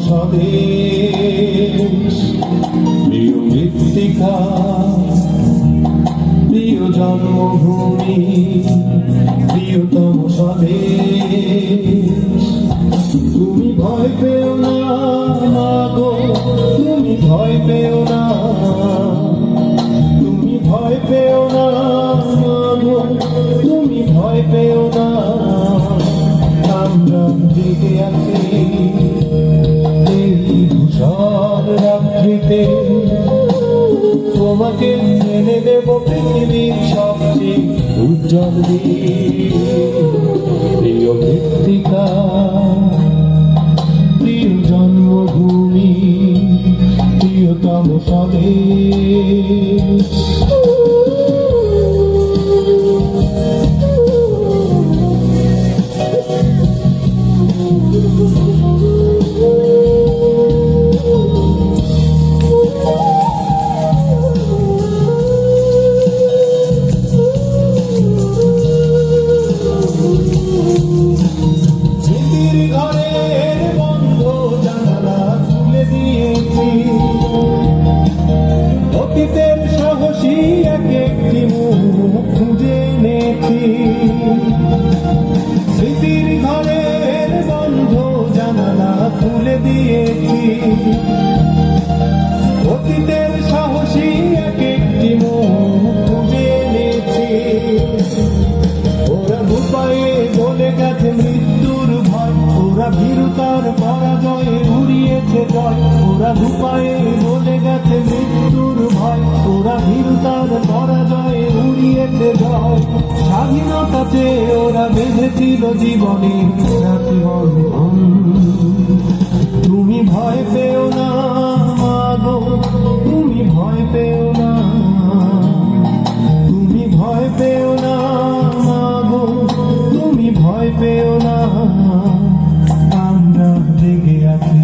স্বদেশ, প্রিয় মৃত্তিকা, প্রিয় জন্মভূমি, প্রিয়তম স্বদেশ। তুমি ভয় পেও না মাগো, তুমি ভয় পেও না, তুমি ভয় পেও না মাগো, তুমি ভয় পেও না। আমরা জেগে আছি এই ধূসর রাত্রিতে, তোমাকে এনে দেব পৃথিবীর সবচেয়ে উজ্জ্বল দিক। প্রিয় মৃত্তিকা, প্রিয় জন্মভূমি, প্রিয়তম স্বদেশ। অতীতের সাহসী এক একটি মুখ খুঁজে এনেছি, স্মৃতির ঘরের বন্ধ জানালা খুলে দিয়েছি। অতীতের সাহসী এক একটি মুখ খুঁজে এনেছি। ওরা ভূপায়ে বলে গেছে মৃত্যুর ভয়, ওরা ভীরুতার পরাজয়ে উড়িয়েছে জয়। ওরা ভূপায়ে বলে গেছে মৃত্যুর ভয়, ওরা ভীরুতার পরাজয়ে উড়িয়েছে জয়। স্বাধীনতাতে ওরা বেঁধেছিল জীবনের রাতিবন্ধন। তুমি ভয় পেও না মাগো, তুমি ভয় পেও না, তুমি ভয় পেও না মাগো, তুমি ভয় পেও না। আমরা জেগে আছি।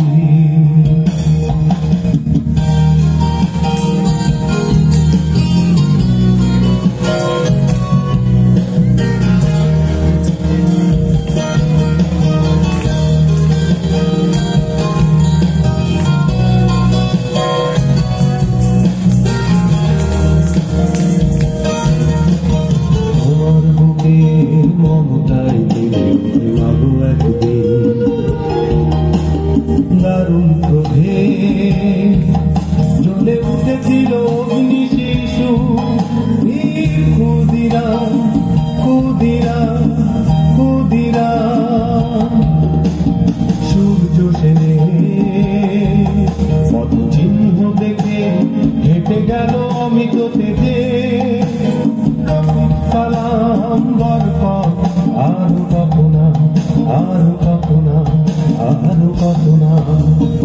মমতায় দিলে মাগো একদিন দারুণ ক্রোধে জ্বলে উঠেছিল অগ্নি শিশু। ক্ষুদিরাম ক্ষুদিরাম ক্ষুদিরাম, সূর্য সেনে পথ চিহ্ন দেখে হেঁটে গেল অমিত তেজে। সালাম বরকত, আরো কত না, আরো কত না, আরো কত না।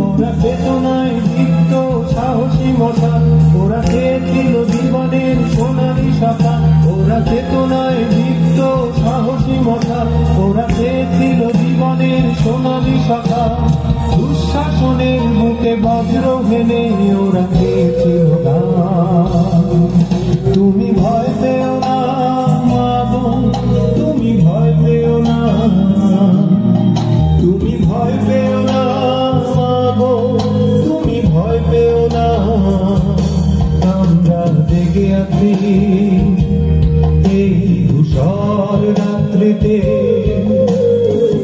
ওরা চেতনায় দীপ্ত সাহসী মশা, ওরা চেয়েছিল জীবনের সোনালি শাখা। ওরা চেতনায় দীপ্ত সাহসী মশা, ওরা চেয়েছিল জীবনের সোনালি শাখা। দুঃশাসনের বুকে বজ্র হেনে ওরা চেয়েছিল গান। তুমি ভয় পেও না মাগো, তুমি ভয় পেও না, তুমি ভয় পেও না মাগো, তুমি ভয় পেও না। আমরা জেগে আছি এই ধূসর রাত্রিতে,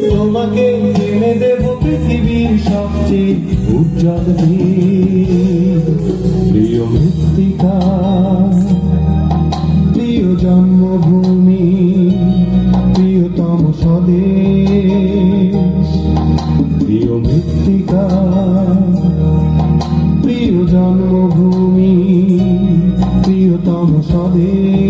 তোমাকে এনে দেব পৃথিবীর সবচেয়ে উজ্জ্বল দিক। প্রিয় মৃত্তিকা, প্রিয় জন্মভূমি, প্রিয়তম স্বদেশ। প্রিয় মৃত্তিকা, প্রিয় জন্মভূমি, প্রিয়তম স্বদেশ।